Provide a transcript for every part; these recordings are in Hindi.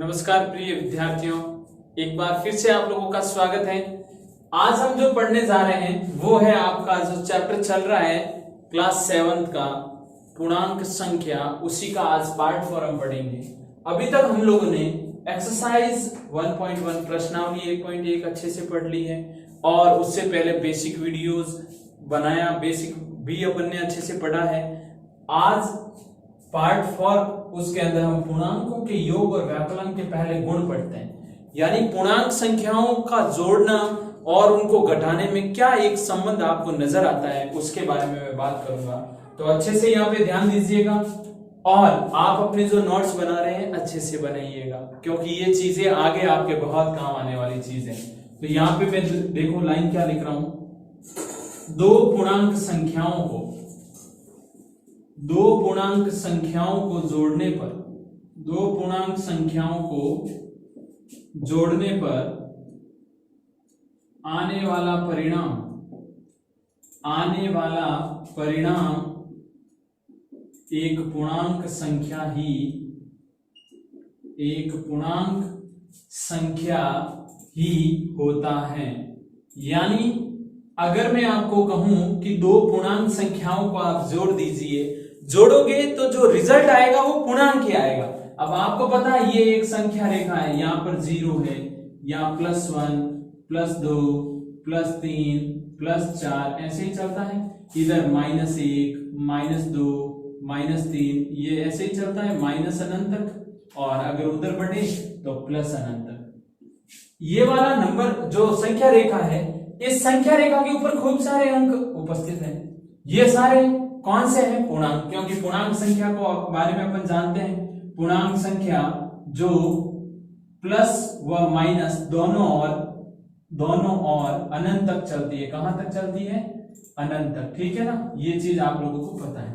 नमस्कार प्रिय विद्यार्थियों, एक बार फिर से आप लोगों का स्वागत है। आज हम जो पढ़ने जा रहे हैं वो है आपका जो चैप्टर चल रहा है क्लास 7 का पूर्णांक संख्या, उसी का आज पार्ट 4 हम पढ़ेंगे। अभी तक हम लोगों ने एक्सरसाइज 1.1 प्रश्नावली 1.1 अच्छे से पढ़ ली है और उससे पहले बेसिक वीडियोस बनाया, बेसिक भी अपन ने अच्छे से पढ़ा है। आज पार्ट 4 उसके अंदर हम पूर्णांकों के योग और व्याकलन के पहले गुण पढ़ते हैं, यानी पूर्णांक संख्याओं का जोड़ना और उनको घटाने में क्या एक संबंध आपको नजर आता है उसके बारे में मैं बात करूंगा। तो अच्छे से यहाँ पे ध्यान दीजिएगा और आप अपने जो नोट्स बना रहे हैं अच्छे से बनाइएगा, क्योंकि ये चीजें आगे आपके बहुत काम आने वाली चीज है। तो यहाँ पे मैं देखो लाइन क्या लिख रहा हूं, दो पूर्णांक संख्याओं को जोड़ने पर आने वाला परिणाम एक पूर्णांक संख्या ही होता है। यानी अगर मैं आपको कहूं कि दो पूर्णांक संख्याओं को आप जोड़ दीजिए, जोड़ोगे तो जो रिजल्ट आएगा वो पूर्णांक ही आएगा। अब आपको पता है ये एक संख्या रेखा है, यहाँ पर 0 है, यहाँ +1 +2 +3 +4 ऐसे ही चलता है। इधर -1 -2 -3 ये ऐसे ही चलता है माइनस अनंत तक, और अगर उधर बढ़े तो प्लस अनंत तक। ये वाला नंबर जो संख्या रेखा है, इस संख्या रेखा के ऊपर खूब सारे अंक उपस्थित हैं। ये सारे कौन से हैं? पूर्णांक, क्योंकि पूर्णांक संख्या को बारे में अपन जानते हैं। पूर्णांक संख्या जो प्लस व माइनस दोनों और अनंत तक चलती है। कहां तक चलती है? अनंत तक। ठीक है ना, ये चीज आप लोगों को पता है।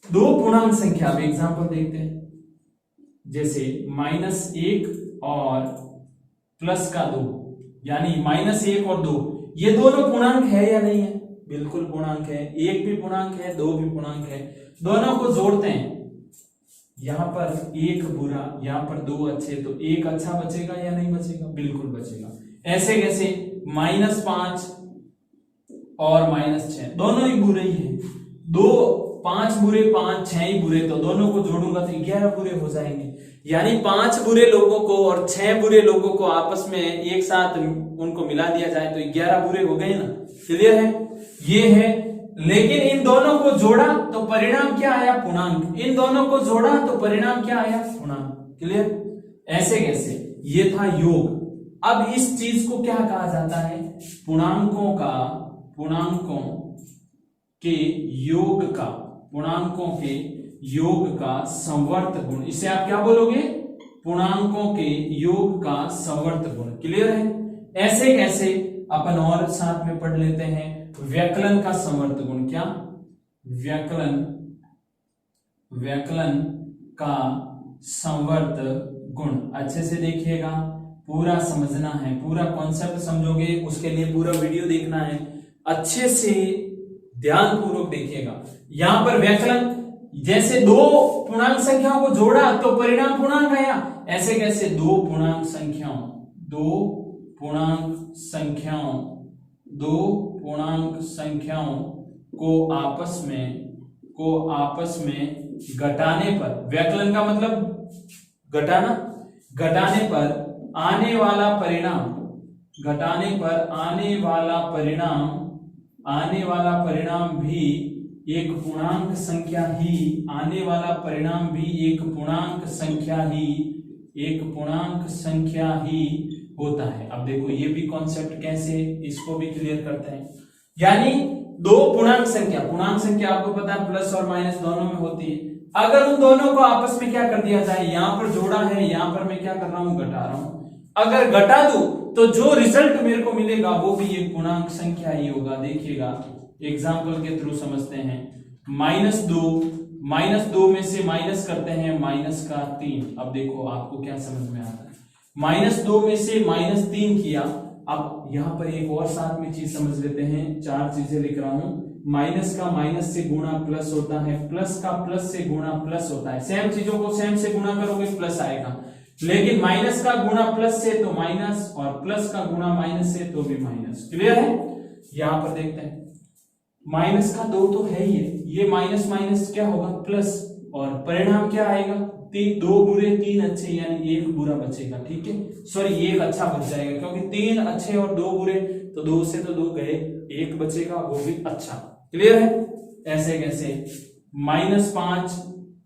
दो पूर्णांक संख्या, अब एग्जांपल देखते हैं, जैसे -1 और +2, यानी -1 और 2, ये दोनों पूर्णांक है या नहीं है? बिल्कुल पूर्णांक है। 1 भी पूर्णांक है, 2 भी पूर्णांक है। दोनों को जोड़ते हैं, यहां पर 1 बुरा, यहां पर 2 अच्छे, तो 1 अच्छा बचेगा या नहीं बचेगा? बिल्कुल बचेगा। ऐसे कैसे? -5 और -6 दोनों ही बुरे ही हैं। 5 बुरे 5 6 ही बुरे, तो दोनों को जोड़ूंगा तो 11 बुरे हो जाएंगे। यानी 5 बुरे लोगों को और 6 बुरे लोगों को आपस में एक साथ उनको मिला दिया जाए तो 11 बुरे हो गए ना। क्लियर है? ये है। लेकिन इन दोनों को जोड़ा तो परिणाम क्या आया? पूर्णांक। इन दोनों को जोड़ा तो परिणाम क्या आया? पूर्णांक। क्लियर? ऐसे कैसे? ये था योग। अब इस चीज को क्या कहा जाता है? पूर्णांकों के योग का संवर्त गुण। इसे आप क्या बोलोगे? पूर्णांकों के योग का संवर्त गुण। क्लियर है? ऐसे कैसे? अपन और साथ में पढ़ लेते हैं। व्यकलन का संवर्त गुण। क्या? व्यकलन का संवर्त गुण। अच्छे से देखिएगा, पूरा समझना है, पूरा कॉन्सेप्ट समझोगे उसके लिए पूरा वीडियो देखना है। अच्छे से ध्यान पूर्वक देखिएगा। यहां पर व्यकलन, जैसे दो पूर्णांक संख्याओं को जोड़ा तो परिणाम पूर्णांक आया। ऐसे कैसे? दो पूर्णांक संख्याओं को आपस में घटाने पर, व्यकलन का मतलब घटाना, घटाने पर आने वाला परिणाम भी एक पूर्णांक संख्या ही होता है। अब देखो ये भी कॉन्सेप्ट कैसे, इसको भी क्लियर करते हैं। यानी दो पूर्णांक संख्या आपको पता है प्लस और माइनस दोनों में होती है। अगर उन दोनों को आपस में क्या कर दिया जाए, यहां पर जोड़ा है, यहां पर मैं क्या कर रहा हूं? घटा रहा हूं। अगर घटा दूं तो जो रिजल्ट मेरे को मिलेगा वो भी एक पूर्णांक संख्या ही होगा। देखिएगा, एग्जाम्पल के थ्रू समझते हैं। -2 में से माइनस करते हैं -3। अब देखो आपको क्या समझ में आता है। -2 में से -3 किया। अब यहां पर एक और साथ में चीज समझ लेते हैं, 4 चीजें लिख रहा हूं। माइनस का माइनस से गुणा प्लस होता है, प्लस का प्लस से गुणा प्लस होता है। सेम चीजों को सेम से गुणा करोगे प्लस आएगा। लेकिन माइनस का गुणा प्लस से तो माइनस, और प्लस का गुणा माइनस से तो भी माइनस। क्लियर है? यहां पर देखते हैं, माइनस का 2 तो है ही है, ये माइनस माइनस क्या होगा प्लस, और परिणाम क्या आएगा, 2 बुरे 3 अच्छे, यानी 1 बुरा बचेगा। ठीक है, सॉरी 1 अच्छा बच जाएगा, क्योंकि 3 अच्छे और 2 बुरे, तो 2 से तो 2 गए, 1 बचेगा, वो भी अच्छा। क्लियर है? ऐसे कैसे, -5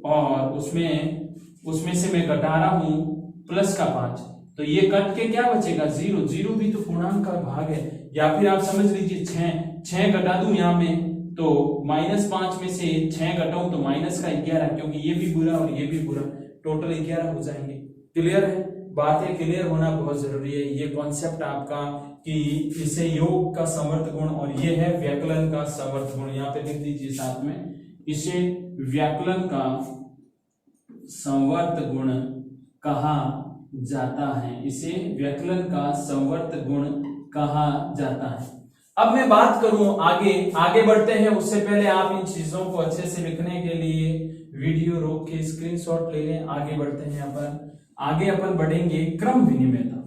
और उसमें से मैं घटा रहा हूं प्लस का 5, तो ये कट के क्या बचेगा 0, 0 भी तो पूर्णांक का भाग है। या फिर आप समझ लीजिए 6 घटा दूं यहां में, तो -5 में से 6 घटाऊं तो माइनस का 11, क्योंकि ये भी बुरा और ये भी बुरा, टोटल 11 हो जाएंगे। क्लियर है? बातें क्लियर होना बहुत जरूरी है। ये कॉन्सेप्ट आपका कि इसे योग का समर्थ गुण और ये है व्याकरण का समर्थ गुण, यहाँ पे लिख दीजिए साथ में, इसे व्याकरण का संवर्त गुण कहा जाता है, इसे व्याकरण का संवर्त गुण कहा जाता है। अब मैं बात करूं आगे बढ़ते हैं, उससे पहले आप इन चीजों को अच्छे से लिखने के लिए वीडियो रोक के स्क्रीनशॉट ले लें। आगे बढ़ते हैं अपन बढ़ेंगे क्रम विनिमयता।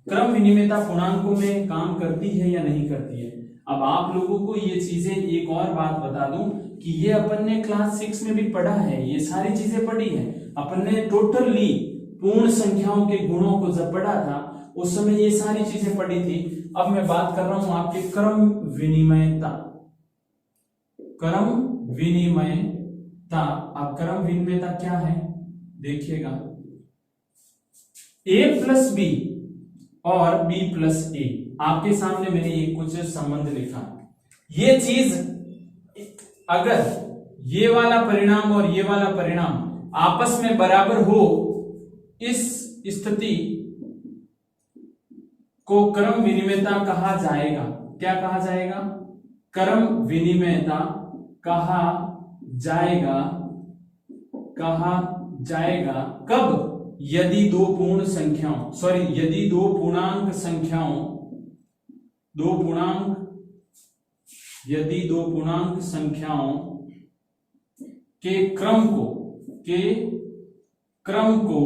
क्रम विनिमयता पूर्णांकों में काम करती है या नहीं करती है? अब आप लोगों को ये चीजें, एक और बात बता दूं कि ये अपन ने क्लास 6 में भी पढ़ा है, ये सारी चीजें पढ़ी है अपन ने, टोटली पूर्ण संख्याओं के गुणों को जब पढ़ा था उस समय ये सारी चीजें पढ़ी थी। अब मैं बात कर रहा हूं आपके क्रम विनिमयता। अब क्रम विनिमयता क्या है देखिएगा, a प्लस बी और b प्लस ए, आपके सामने मैंने ये कुछ संबंध लिखा। ये चीज अगर ये वाला परिणाम और ये वाला परिणाम आपस में बराबर हो, इस स्थिति को क्रम विनिमयता कहा जाएगा। क्या कहा जाएगा? क्रम विनिमयता कहा जाएगा कब? यदि दो पूर्णांक संख्याओं के क्रम को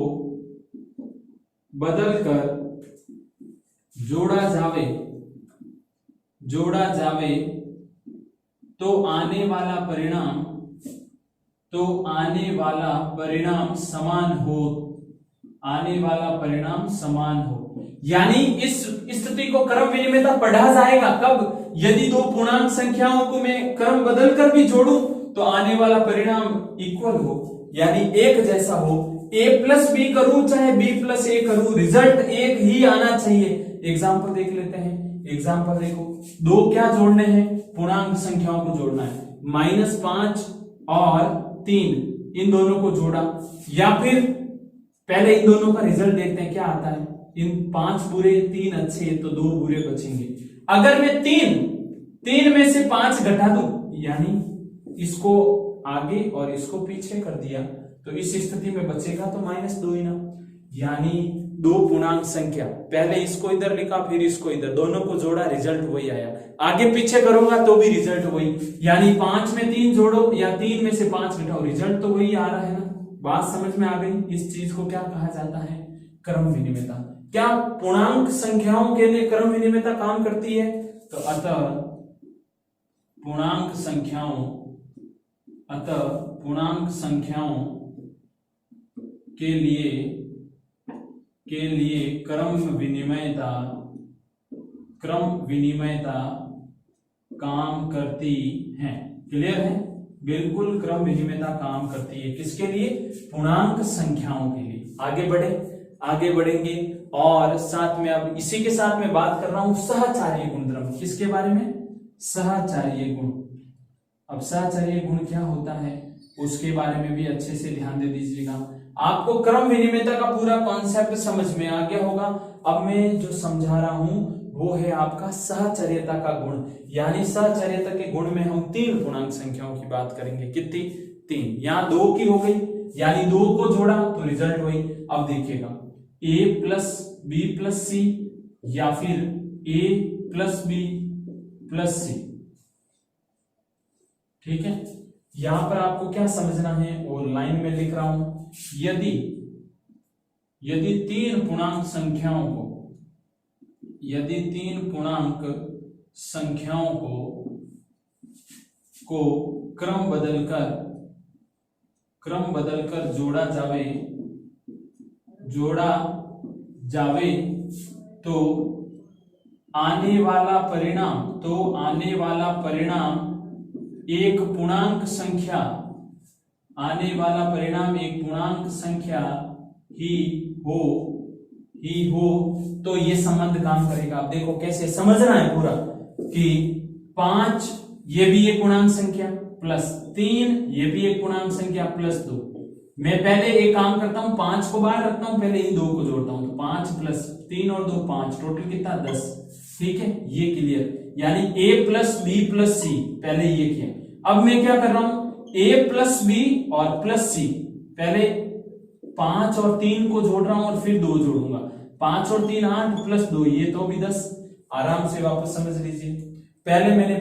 बदलकर जोड़ा जावे तो आने वाला परिणाम समान हो। यानी इस स्थिति को क्रम विनिमयता पढ़ा जाएगा कब? यदि दो पूर्णांक संख्याओं को मैं क्रम बदलकर भी जोड़ूं तो आने वाला परिणाम इक्वल हो, यानी एक जैसा हो। a प्लस बी करूं चाहे b प्लस ए करूं, रिजल्ट एक ही आना चाहिए। एग्जाम्पल देख लेते हैं। एग्जाम्पल देखो, दो क्या जोड़ने हैं? पूर्णांक संख्याओं को जोड़ना है। -5 और 3 इन दोनों को जोड़ा, या फिर पहले इन दोनों का रिजल्ट देखते हैं क्या आता है। इन 5 बुरे 3 अच्छे, तो 2 बुरे बचेंगे। अगर मैं 3 में से 5 घटा दूं, यानी इसको आगे और इसको पीछे कर दिया, तो इस स्थिति में बचेगा तो -2 ही ना। यानी दो पूर्णांक संख्या, पहले इसको इधर लिखा फिर इसको इधर, दोनों को जोड़ा, रिजल्ट वही आया। आगे पीछे करूंगा तो भी रिजल्ट वही, यानी 5 में 3 जोड़ो या 3 में से 5 घटाओ, रिजल्ट तो वही आ रहा है ना। बात समझ में आ गई? इस चीज को क्या कहा जाता है? क्रम विनिमयता। क्या पूर्णांक संख्याओं के लिए क्रम विनिमयता काम करती है? तो अतः पूर्णांक संख्याओं के लिए क्रम विनिमयता काम करती है। क्लियर है? बिल्कुल क्रम विनिमयता काम करती है। किसके लिए? पूर्णांक संख्याओं के लिए। आगे बढ़ेंगे और साथ में अब इसी के साथ में बात कर रहा हूं सहचार्य गुणधर्म। किसके बारे में? सहचार्य गुण। अब सहचार्य गुण क्या होता है उसके बारे में भी अच्छे से ध्यान दे दीजिएगा। आपको क्रम विनिमयता का पूरा कॉन्सेप्ट समझ में आ गया होगा। अब मैं जो समझा रहा हूं वो है आपका सहचर्यता का गुण। यानी सहचर्यता के गुण में हम 3 पूर्णांक संख्याओं की बात करेंगे। कितनी? 3। यहां 2 की हो गई, यानी 2 को जोड़ा तो रिजल्ट वही। अब देखिएगा, a प्लस बी प्लस सी या फिर a प्लस बी प्लस सी। ठीक है, यहां पर आपको क्या समझना है और लाइन में लिख रहा हूं, यदि तीन पूर्णांक संख्याओं को क्रम बदलकर जोड़ा जावे तो आने वाला परिणाम एक पूर्णांक संख्या ही हो तो ये संबंध काम करेगा। आप देखो कैसे समझना है पूरा, कि 5 ये भी एक पूर्णांक संख्या प्लस 3 ये भी एक पूर्णांक संख्या प्लस 2। मैं पहले एक काम करता हूं, 5 को बाहर रखता हूं, पहले इन दो को जोड़ता हूं, तो 5 प्लस 3 और 2 5, टोटल कितना 10। ठीक है, ये क्लियर, यानी a प्लस बी प्लस सी, पहले ये किया। अब मैं क्या कर रहा हूं, a प्लस बी और प्लस सी, पहले 5 और 3 को जोड़ रहा हूं और फिर 2 जोड़ूंगा। 5 और 3 8 प्लस 2 ये तो भी 10। आराम से वापस समझ लीजिए, पहले मैंने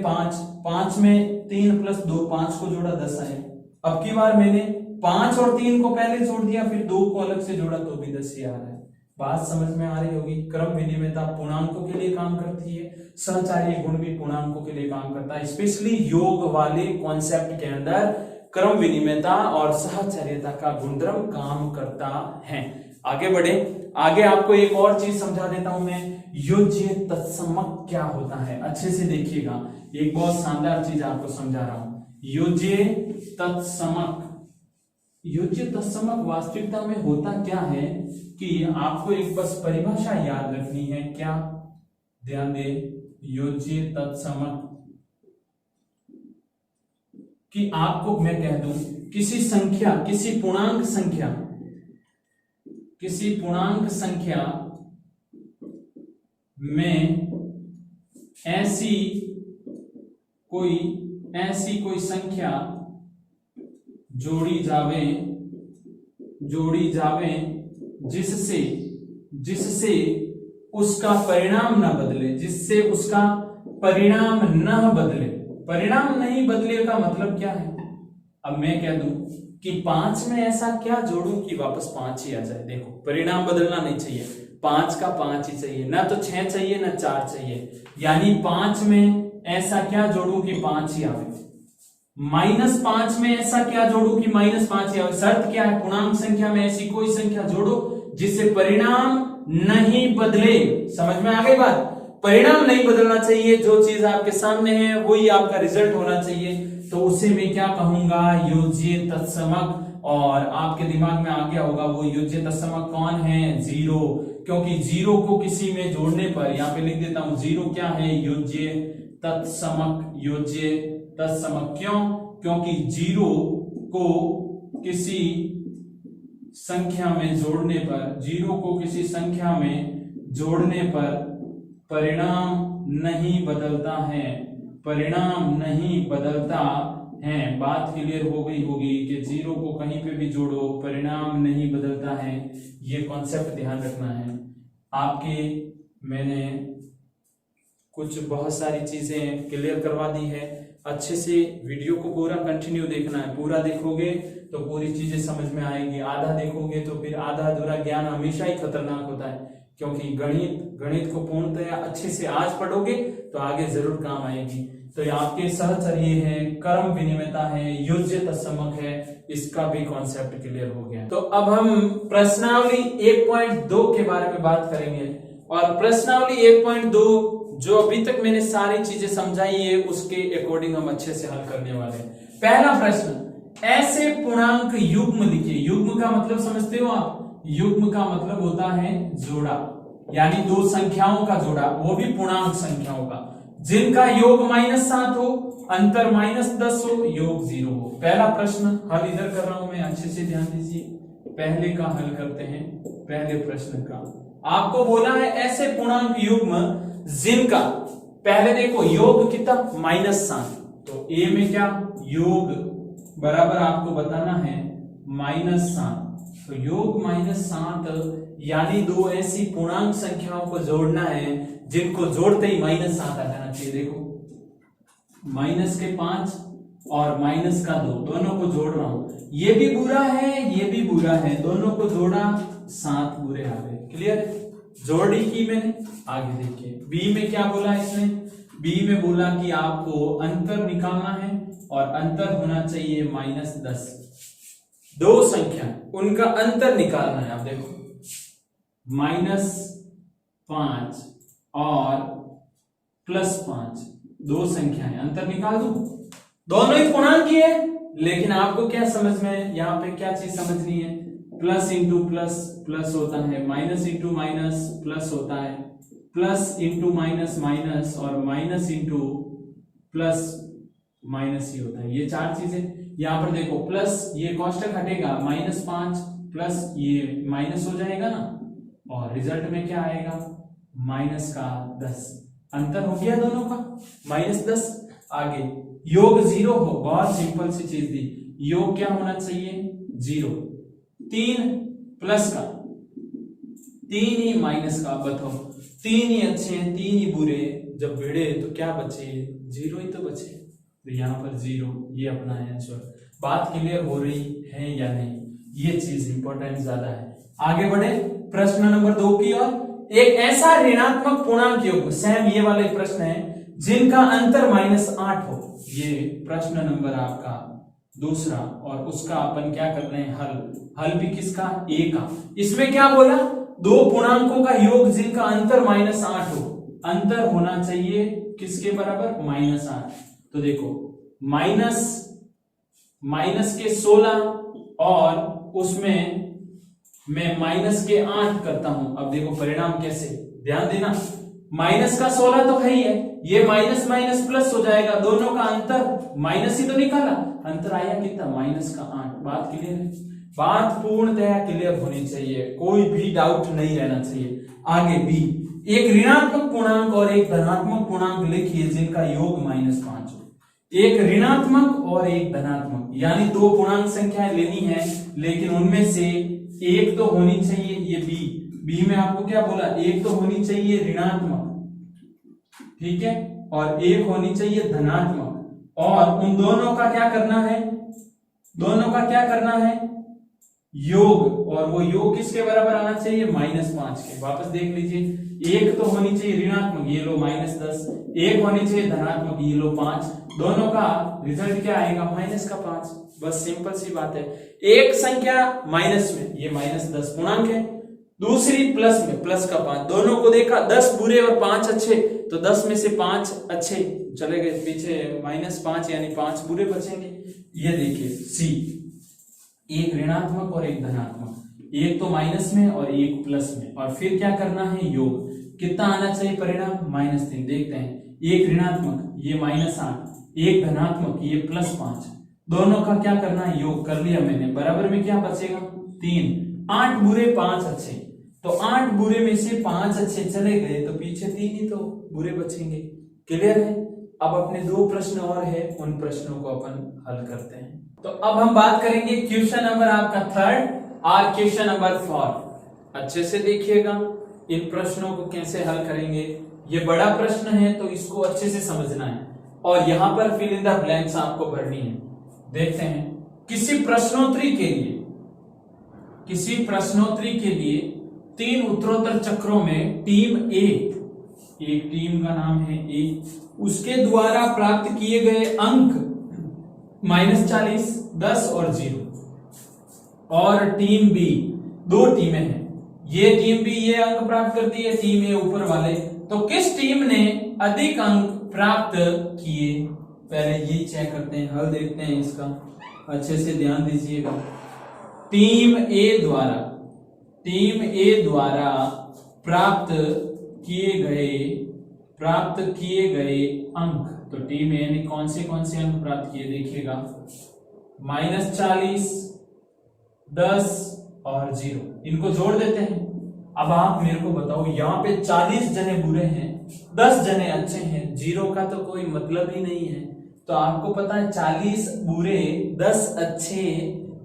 5 में 3 प्लस 2 5 को जोड़ा 10 आए। अब की बार मैंने 5 और 3 को पहले जोड़ दिया, फिर 2 को अलग से जोड़ा तो भी 10 ही आ रहा है। बात समझ में आ रही होगी। क्रम विनिमयता पूर्णांकों के लिए काम करती है, सहचार्य गुण भी पूर्णांकों के लिए काम करता है। स्पेशली योग वाले कॉन्सेप्ट के अंदर क्रम विनिमयता और सहचार्यता का गुणधर्म काम करता है। आगे बढ़े, आगे आपको एक और चीज समझा देता हूं मैं, योज्य तत्समक क्या होता है। अच्छे से देखिएगा, एक बहुत शानदार चीज आपको समझा रहा हूं। योज्य तत्समक वास्तविकता में होता क्या है कि आपको एक बस परिभाषा याद रखनी है। क्या, ध्यान दे, योज्य तत्समक कि आपको मैं कह दूं किसी पूर्णांक संख्या में ऐसी कोई संख्या जोड़ी जावे जिससे उसका परिणाम न बदले, परिणाम नहीं बदले का मतलब क्या है। अब मैं कह दूं कि 5 में ऐसा क्या जोड़ूं कि वापस 5 ही आ जाए। देखो, परिणाम बदलना नहीं चाहिए, 5 का 5 ही चाहिए, ना तो 6 चाहिए ना 4 चाहिए। यानी 5 में ऐसा क्या जोड़ूं कि 5 ही आवे, -5 में ऐसा क्या जोड़ूं कि -5 ही आवे। शर्त क्या है, पूर्णांक संख्या में ऐसी कोई संख्या जोड़ो जिससे परिणाम नहीं बदले। समझ में आ गई बात, परिणाम नहीं बदलना चाहिए, जो चीज आपके सामने है वही आपका रिजल्ट होना चाहिए, तो उसे मैं क्या कहूंगा, योज्य तत्समक। और आपके दिमाग में आ गया होगा वो योज्य तत्समक कौन है, 0, क्योंकि 0 को किसी में जोड़ने पर, यहां पे लिख देता हूं 0 क्या है, योज्य तत्समक। योज्य तत्समक क्यों, क्योंकि 0 को किसी संख्या में जोड़ने पर परिणाम नहीं बदलता है। बात क्लियर हो गई होगी कि 0 को कहीं पे भी जोड़ो परिणाम नहीं बदलता है। ये कॉन्सेप्ट ध्यान रखना है। आपके मैंने कुछ बहुत सारी चीजें क्लियर करवा दी है। अच्छे से वीडियो को पूरा कंटिन्यू देखना है, पूरा देखोगे तो पूरी चीजें समझ में आएगी, आधा देखोगे तो फिर आधा अधूरा ज्ञान हमेशा ही खतरनाक होता है, क्योंकि गणित को पूर्णतया अच्छे से आज पढ़ोगे तो आगे जरूर काम आएगी। तो ये आपके सहचर्य है, क्रम विनिमयता है, योज्य तत्समक है, इसका भी कॉन्सेप्ट क्लियर हो गया। तो अब हम प्रश्नावली 1.2 के बारे में बात करेंगे। और प्रश्नावली 1.2 जो अभी तक मैंने सारी चीजें समझाई है उसके अकॉर्डिंग हम अच्छे से हल करने वाले हैं। पहला प्रश्न, ऐसे पूर्णांक युग्म लिखिए। युग्म का मतलब समझते हो आप, युग्म का मतलब होता है जोड़ा, यानी दो संख्याओं का जोड़ा, वो भी पूर्णांक संख्याओं का, जिनका योग -7 हो, अंतर -10 हो, योग 0 हो। पहला प्रश्न हल इधर कर रहा हूं मैं, अच्छे से ध्यान दीजिए। पहले का हल करते हैं, पहले प्रश्न का। आपको बोला है ऐसे पूर्णांक युग्म जिनका, पहले देखो योग कितना -7, तो ए में क्या योग बराबर आपको बताना है -7, तो योग -7, यानी दो ऐसी पूर्णांक संख्याओं को जोड़ना है जिनको जोड़ते ही -7 आ जाना चाहिए। देखो -5 और माइनस का 2, दोनों को जोड़ रहा हूं, ये भी बुरा है ये भी बुरा है, दोनों को जोड़ा 7 बुरे आ गए। क्लियर है? जोड़ी की मैंने। आगे देखिए बी में क्या बोला इसने, बी में बोला कि आपको अंतर निकालना है और अंतर होना चाहिए -10। दो संख्या उनका अंतर निकालना है। आप देखो -5 और +5 दो संख्या है, अंतर निकाल दूं, दोनों ही पूर्णांक ही है, लेकिन आपको क्या समझ में यहाँ पे क्या चीज समझनी है, प्लस इंटू प्लस प्लस होता है, माइनस इंटू माइनस प्लस होता है, प्लस इंटू माइनस माइनस और माइनस इंटू प्लस माइनस ही होता है। ये चार चीजें यहाँ पर देखो, प्लस ये कोष्टक हटेगा, -5 प्लस ये माइनस हो जाएगा ना, और रिजल्ट में क्या आएगा, -10। अंतर हो गया दोनों का, -10। आगे योग 0 हो, बहुत सिंपल सी चीज दी, योग क्या होना चाहिए 0। 3 प्लस का 3 ही माइनस का, बताओ 3 ही अच्छे हैं 3 ही बुरे, जब भिड़े तो क्या बचे, 0 ही तो बचे, तो यहाँ पर 0, ये अपना आंसर। बात क्लियर हो रही है या नहीं, ये चीज इंपॉर्टेंट ज्यादा है। आगे बढ़े प्रश्न नंबर 2 की ओर। एक ऐसा ऋणात्मक पूर्णांक योग, सेम ये वाले प्रश्न है, जिनका अंतर -8 हो। ये प्रश्न नंबर आपका दूसरा, और उसका अपन क्या कर रहे हैं, हल भी किसका, ए का। इसमें क्या बोला, दो पूर्णांकों का योग जिनका अंतर -8 हो, अंतर होना चाहिए किसके बराबर, -8। तो देखो माइनस के 16 और उसमें मैं माइनस के 8 करता हूं। अब देखो परिणाम कैसे, ध्यान देना, माइनस का 16 तो है ही है, ये माइनस माइनस प्लस हो जाएगा, दोनों का अंतर माइनस ही तो निकाला, अंतर आया कितना, -8। बात क्लियर है, बात पूर्णतया क्लियर होनी चाहिए, कोई भी डाउट नहीं रहना चाहिए। आगे बी, एक ऋणात्मक पूर्णांक और एक धनात्मक पूर्णांक लिखिए जिनका योग -5 हो। एक ऋणात्मक और एक धनात्मक, यानी दो पूर्णांक संख्याएं लेनी है, लेकिन उनमें से एक तो होनी चाहिए, ये बी में आपको क्या बोला, एक तो होनी चाहिए ऋणात्मक, ठीक है, और एक होनी चाहिए धनात्मक, और उन दोनों का क्या करना है, दोनों का क्या करना है, योग, और वो योग किसके बराबर आना चाहिए, -5 के। वापस देख लीजिए, एक तो होनी चाहिए ऋणात्मक, ये लो -10, एक होनी चाहिए धनात्मक, ये लो 5, दोनों का रिजल्ट क्या आएगा, -5। बस सिंपल सी बात है, एक संख्या माइनस में, ये -10 पूर्णांक है, दूसरी प्लस में, प्लस का 5, दोनों को देखा, 10 बुरे और 5 अच्छे, तो 10 में से 5 अच्छे चले गए पीछे, -5 यानी 5 बुरे बचेंगे। ये देखिए सी, एक ऋणात्मक और एक धनात्मक, एक तो माइनस में और एक प्लस में, और फिर क्या करना है, योग, कितना आना चाहिए परिणाम, -3। देखते हैं, एक ऋणात्मक ये -8, एक धनात्मक ये +5, दोनों का क्या करना है, योग कर लिया मैंने, बराबर में क्या बचेगा, 3। 8 बुरे 5 अच्छे, तो 8 बुरे में से 5 अच्छे चले गए, तो पीछे 3 ही तो बुरे बचेंगे। क्लियर है? अब अपने 2 प्रश्न और है, उन प्रश्नों को अपन हल करते हैं। तो अब हम बात करेंगे क्वेश्चन नंबर आपका 3 और क्वेश्चन नंबर 4। अच्छे से देखिएगा, इन प्रश्नों को कैसे हल करेंगे। ये बड़ा प्रश्न है तो इसको अच्छे से समझना है, और यहां पर फिल इन द ब्लैंक्स आपको भरनी है। देखते हैं, किसी प्रश्नोत्तरी के लिए 3 उत्तरोत्तर चक्रों में टीम ए, एक टीम का नाम है ए, उसके द्वारा प्राप्त किए गए अंक -40, 10 और 0, और टीम बी, 2 टीमें हैं, ये टीम बी ये अंक प्राप्त करती है, टीम ए ऊपर वाले, तो किस टीम ने अधिक अंक प्राप्त किए, पहले ये चेक करते हैं, हल देखते हैं इसका, अच्छे से ध्यान दीजिएगा। टीम ए द्वारा प्राप्त किए गए अंक, तो टीम ए ने कौन से अंक प्राप्त किए, देखिएगा, -40, 10 और 0, इनको जोड़ देते हैं। अब आप मेरे को बताओ, यहाँ पे 40 जने बुरे हैं, 10 जने अच्छे हैं, 0 का तो कोई मतलब ही नहीं है, तो आपको पता है 40 बुरे 10 अच्छे,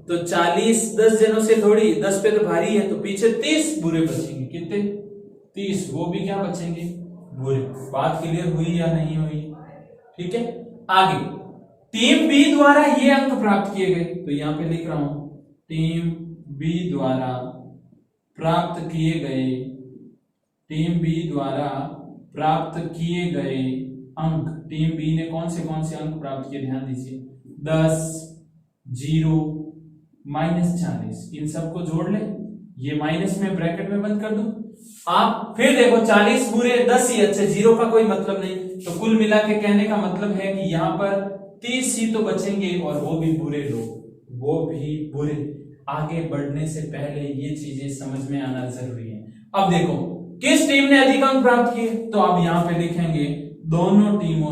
तो 40 10 जनों से थोड़ी, 10 पे तो भारी है, तो पीछे 30 बुरे बचेंगे, कितने, 30, वो भी क्या बचेंगे, बुरे। बात क्लियर हुई या नहीं हुई, ठीक है। आगे टीम बी द्वारा ये अंक प्राप्त किए गए, तो यहां पे लिख रहा हूं टीम बी द्वारा प्राप्त किए गए, टीम बी द्वारा प्राप्त किए गए अंक, टीम बी ने कौन से अंक प्राप्त किए ध्यान दीजिए, 10, 0, -40, इन सबको जोड़ ले, ये माइनस में ब्रैकेट में बंद कर दूं, आप फिर देखो 40 बुरे 10 ही अच्छे, 0 का कोई मतलब नहीं, तो कुल मिला के कहने का मतलब है कि यहाँ पर 30 ही तो बचेंगे और वो भी बुरे लोग, वो भी बुरे। आगे बढ़ने से पहले ये चीजें समझ में आना जरूरी है। अब देखो किस टीम ने अधिक अंक प्राप्त किए, तो अब यहां पे लिखेंगे दोनों टीमों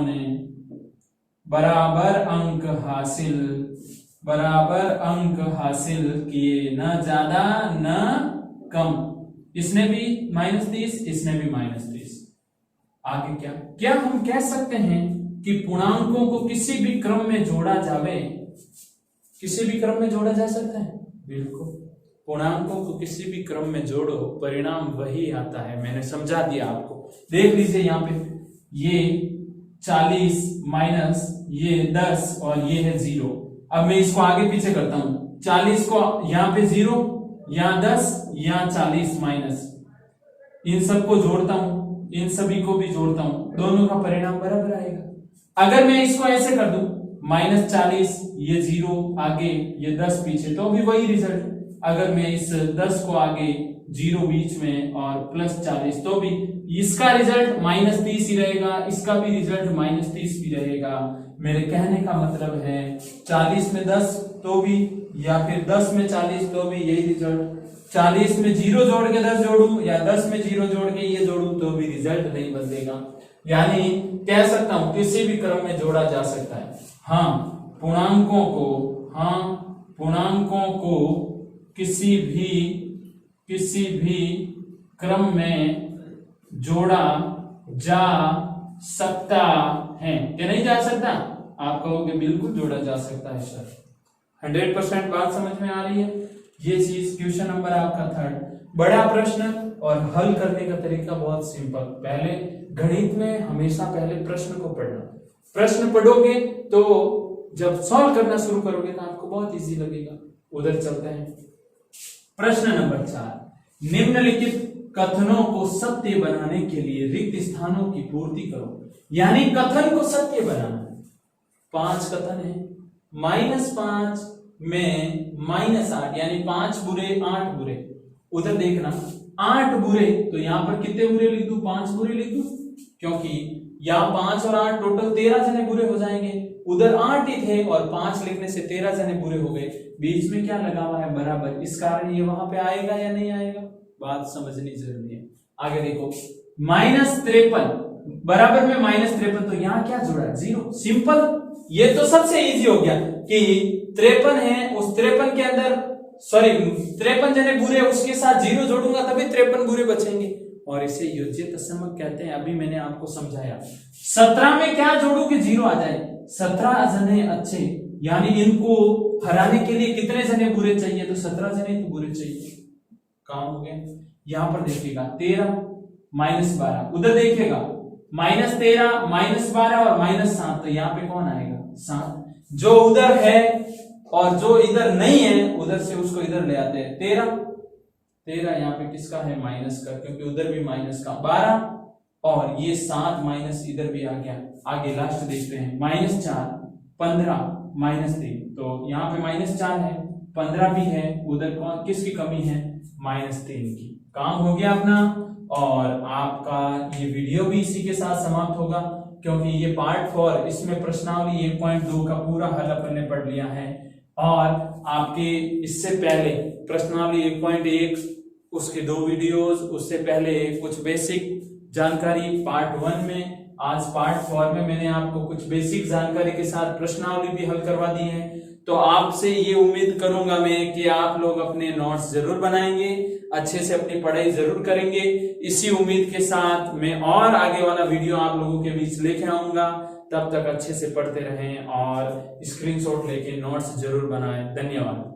ने बराबर अंक हासिल किए, न ज्यादा न कम, इसने भी -30, इसने भी -30। आगे क्या हम कह सकते हैं कि पूर्णांकों को किसी भी क्रम में जोड़ा जावे, किसी भी क्रम में जोड़ा जा सकता है, बिल्कुल, पूर्णांकों को किसी भी क्रम में जोड़ो परिणाम वही आता है, मैंने समझा दिया आपको। देख लीजिए यहाँ पे ये 40 माइनस ये 10 और ये है 0। अब मैं इसको आगे पीछे करता हूं, 40 को यहाँ पे 0, यहाँ 10, यहाँ 40 माइनस, इन सबको जोड़ता हूं, इन सभी को भी जोड़ता हूं, दोनों का परिणाम बराबर आएगा। अगर मैं इसको ऐसे कर दूं -40 ये 0 आगे ये 10 पीछे, तो भी वही रिजल्ट। अगर मैं इस 10 को आगे 0 बीच में और +40, तो भी इसका रिजल्ट -30 ही रहेगा, इसका भी रिजल्ट -30 भी रहेगा। मेरे कहने का मतलब है 40 में 10 तो भी, या फिर 10 में 40 तो भी यही रिजल्ट, 40 में 0 जोड़ के 10 जोड़ू या 10 में 0 जोड़ के ये जोड़ू तो भी रिजल्ट नहीं बदलेगा। यानी कह सकता हूं किसी भी क्रम में जोड़ा जा सकता है। पूर्णांकों को किसी भी क्रम में जोड़ा जा सकता है, क्या नहीं जा सकता? आप कहोगे बिल्कुल जोड़ा जा सकता है सर, 100% बात समझ में आ रही है। ये चीज क्वेश्चन नंबर आपका 3 बड़ा प्रश्न और हल करने का तरीका बहुत सिंपल। पहले गणित में हमेशा पहले प्रश्न को पढ़ना, प्रश्न पढ़ोगे तो जब सॉल्व करना शुरू करोगे तो आपको बहुत इजी लगेगा। उधर चलते हैं। प्रश्न नंबर 4, निम्नलिखित कथनों को सत्य बनाने के लिए रिक्त स्थानों की पूर्ति करो। यानी कथन को सत्य बनाना, 5 कथन है, -5 में -8 यानी 5 बुरे 8 बुरे। उधर देखना 8 बुरे, तो यहां पर कितने बुरे लिख दूं? 5 बुरे लिख दूं, क्योंकि यहां 5 और 8 टोटल 13 जने बुरे हो जाएंगे। उधर 8 ही थे और 5 लिखने से 13 जने बुरे हो गए। बीच में क्या लगा हुआ है? बराबर, इस कारण ये वहां पे आएगा या नहीं आएगा, बात समझनी जरूरी है। आगे देखो -53 बराबर में -53, तो यहां क्या जुड़ा? 0। सिंपल, ये तो सबसे इजी हो गया कि 53 है, उस 53 के अंदर 53 जने बुरे, उसके साथ 0 जोड़ूंगा तभी 53 बुरे बचेंगे, और इसे योज्य तत्समक कहते हैं। अभी मैंने आपको समझाया। 17 में क्या जोड़ू कि 0 आ जाए? 17 जने अच्छे, यानी इनको हराने के लिए कितने जने बुरे चाहिए? तो 17 जने तो बुरे चाहिए। काम हो गया। यहां पर देखिएगा 13 -12, उधर देखिएगा -13 -12 और -7, तो यहां पे कौन आएगा? 7। जो उधर है और जो इधर नहीं है उधर से उसको इधर ले आते हैं। 13 यहाँ पे किसका है? माइनस का, क्योंकि उधर भी माइनस का। 12 और ये 7 माइनस इधर भी आ गया। आगे लास्ट देखते हैं, -4 15 -3, तो यहाँ पे -4 है, 15 भी है, उधर कौन किसकी कमी है? -3 की। काम हो गया अपना, और आपका ये वीडियो भी इसी के साथ समाप्त होगा, क्योंकि ये पार्ट 4, इसमें प्रश्नावली 1.2 का पूरा हल अपन ने पढ़ लिया है। और आपके इससे पहले प्रश्नावली 1.1 उसके 2 वीडियोस, उससे पहले कुछ बेसिक जानकारी पार्ट 1 में, आज पार्ट 4 में मैंने आपको कुछ बेसिक जानकारी के साथ प्रश्नावली भी हल करवा दी है। तो आपसे ये उम्मीद करूंगा मैं कि आप लोग अपने नोट्स जरूर बनाएंगे, अच्छे से अपनी पढ़ाई जरूर करेंगे। इसी उम्मीद के साथ मैं और आगे वाला वीडियो आप लोगों के बीच लेके आऊंगा। तब तक अच्छे से पढ़ते रहें और स्क्रीनशॉट लेके नोट्स जरूर बनाएं। धन्यवाद।